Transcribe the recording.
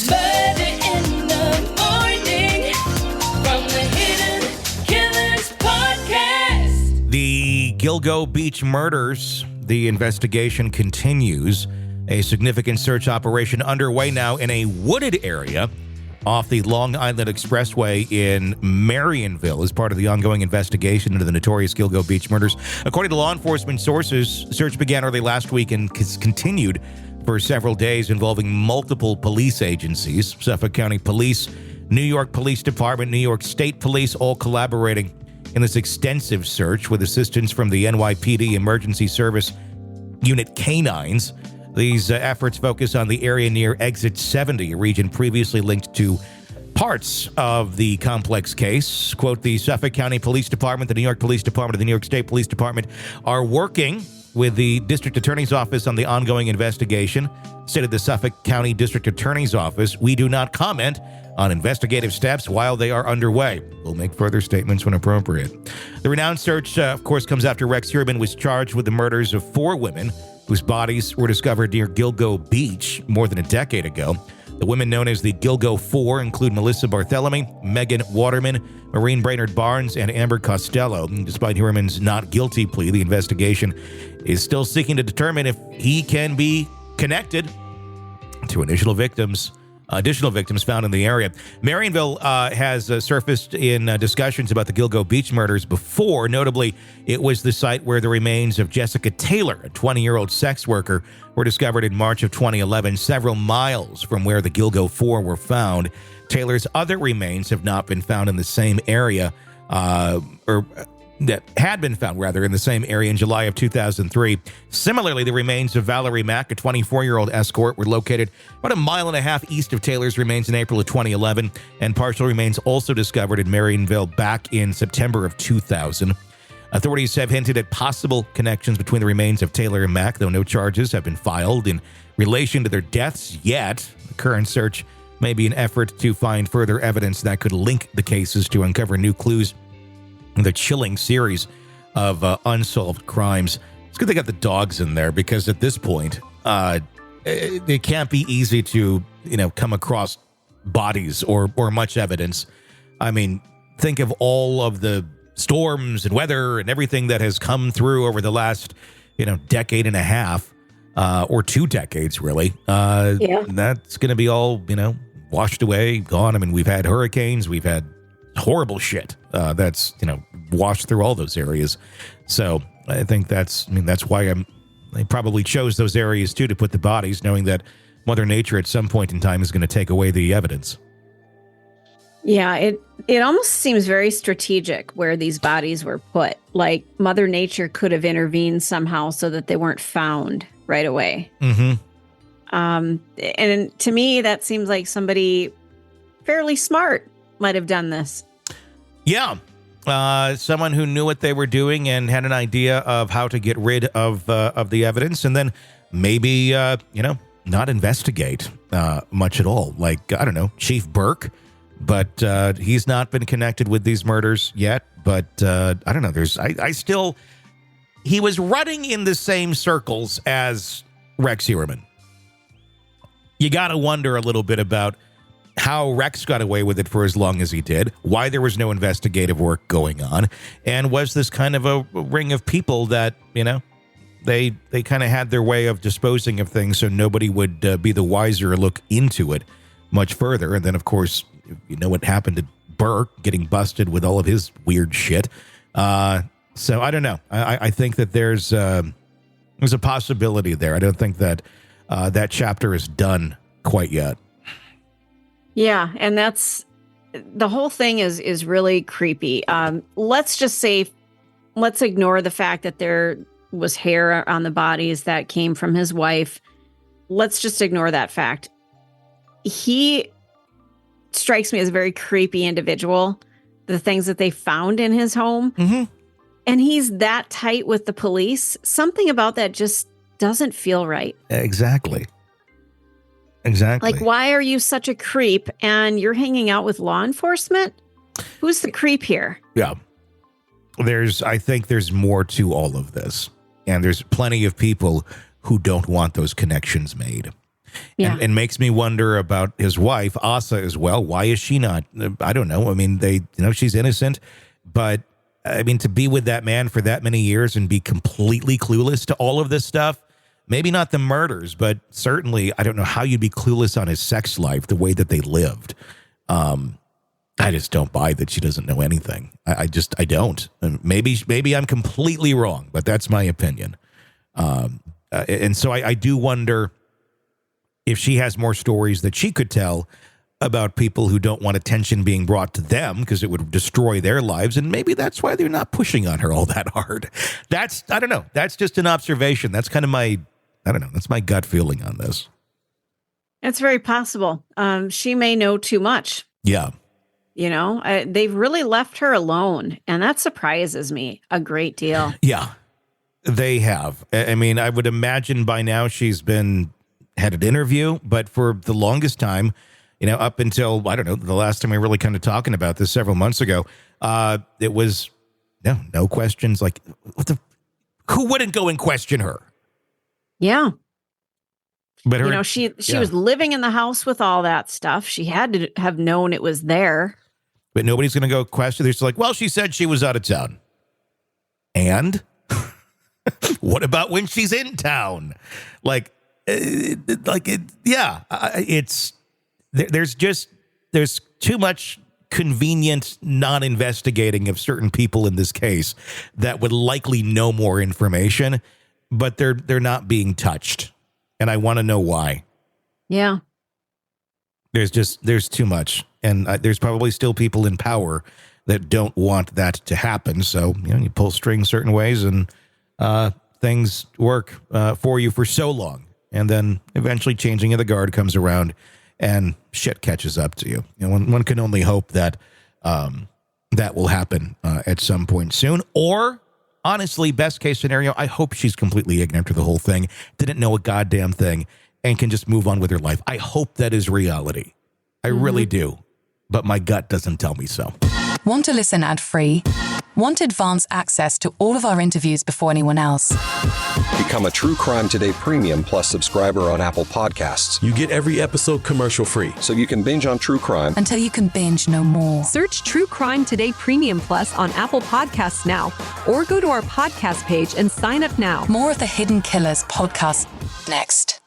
Murder in the morning from the Hidden Killers podcast. The Gilgo Beach murders. The investigation continues. A significant search operation underway now in a wooded area off the Long Island Expressway in Manorville as part of the ongoing investigation into the notorious Gilgo Beach murders. According to law enforcement sources, search began early last week and continued for several days, involving multiple police agencies, Suffolk County Police, New York Police Department, New York State Police, all collaborating in this extensive search with assistance from the NYPD Emergency Service Unit Canines. These efforts focus on the area near Exit 70, a region previously linked to parts of the complex case. Quote, the Suffolk County Police Department, the New York Police Department, and the New York State Police Department are working with the District Attorney's Office on the ongoing investigation, stated the Suffolk County District Attorney's Office. We do not comment on investigative steps while they are underway. We'll make further statements when appropriate. The renowned search, of course, comes after Rex Heuermann was charged with the murders of 4 women whose bodies were discovered near Gilgo Beach more than a decade ago. The women known as the Gilgo Four include Melissa Barthelemy, Megan Waterman, Maureen Brainerd Barnes, and Amber Costello. Despite Heuermann's not guilty plea, the investigation is still seeking to determine if he can be connected to additional victims found in the area. Manorville has surfaced in discussions about the Gilgo Beach murders before. Notably, it was the site where the remains of Jessica Taylor, a 20-year-old sex worker, were discovered in March of 2011, several miles from where the Gilgo Four were found. Taylor's other remains have not been found in the same area, that had been found, rather, in the same area in July of 2003. Similarly, the remains of Valerie Mack, a 24-year-old escort, were located about a mile and a half east of Taylor's remains in April of 2011, and partial remains also discovered in Manorville back in September of 2000. Authorities have hinted at possible connections between the remains of Taylor and Mack, though no charges have been filed in relation to their deaths yet. The current search may be an effort to find further evidence that could link the cases to uncover new clues in the chilling series of unsolved crimes. It's good they got the dogs in there, because at this point, it can't be easy to, come across bodies or much evidence. I mean, think of all of the storms and weather and everything that has come through over the last, decade and a half, or 2 decades, really. Yeah. That's going to be all, washed away, gone. I mean, we've had hurricanes, we've had horrible shit that's washed through all those areas. So I think that's why they probably chose those areas too, to put the bodies, knowing that Mother Nature at some point in time is going to take away the evidence. Yeah, it almost seems very strategic where these bodies were put. Like Mother Nature could have intervened somehow so that they weren't found right away. Mm-hmm. And to me, that seems like somebody fairly smart might have done this. Yeah. Someone who knew what they were doing and had an idea of how to get rid of the evidence, and then maybe, not investigate much at all. Like, I don't know, Chief Burke, but he's not been connected with these murders yet. But I don't know. He was running in the same circles as Rex Heuermann. You got to wonder a little bit about how Rex got away with it for as long as he did, why there was no investigative work going on, and was this kind of a ring of people that, they kind of had their way of disposing of things so nobody would be the wiser or look into it much further. And then, of course, what happened to Burke getting busted with all of his weird shit. So I don't know. I think that there's a possibility there. I don't think that that chapter is done quite yet. Yeah, and that's the whole thing is really creepy. Let's ignore the fact that there was hair on the bodies that came from his wife. Let's just ignore that fact. He strikes me as a very creepy individual. The things that they found in his home, mm-hmm. and he's that tight with the police. Something about that just doesn't feel right. Exactly. Like, why are you such a creep and you're hanging out with law enforcement? Who's the creep here? Yeah. I think there's more to all of this. And there's plenty of people who don't want those connections made. Yeah. And makes me wonder about his wife, Asa, as well. Why is she not? I don't know. I mean, she's innocent, but I mean, to be with that man for that many years and be completely clueless to all of this stuff, maybe not the murders, but certainly I don't know how you'd be clueless on his sex life, the way that they lived. I just don't buy that she doesn't know anything. I don't. And maybe I'm completely wrong, but that's my opinion. And so I do wonder if she has more stories that she could tell about people who don't want attention being brought to them because it would destroy their lives. And maybe that's why they're not pushing on her all that hard. I don't know. That's just an observation. That's kind of that's my gut feeling on this. It's very possible. She may know too much. Yeah. They've really left her alone. And that surprises me a great deal. Yeah, they have. I mean, I would imagine by now she's had an interview, but for the longest time, up until, I don't know, the last time we were really kind of talking about this several months ago, it was no questions. Like, who wouldn't go and question her? Yeah. But she was living in the house with all that stuff. She had to have known it was there. But nobody's going to go question. They're just like, well, she said she was out of town. And what about when she's in town? There's too much convenient non-investigating of certain people in this case that would likely know more information, but they're not being touched. And I want to know why. Yeah. There's too much. And there's probably still people in power that don't want that to happen. So, you pull strings certain ways and things work for you for so long. And then eventually changing of the guard comes around and shit catches up to you. One can only hope that that will happen at some point soon. Or, honestly, best case scenario, I hope she's completely ignorant to the whole thing, didn't know a goddamn thing, and can just move on with her life. I hope that is reality. I really do. But my gut doesn't tell me so. Want to listen ad-free? Want advanced access to all of our interviews before anyone else? Become a True Crime Today Premium Plus subscriber on Apple Podcasts. You get every episode commercial-free. So you can binge on true crime until you can binge no more. Search True Crime Today Premium Plus on Apple Podcasts now, or go to our podcast page and sign up now. More of the Hidden Killers podcast next.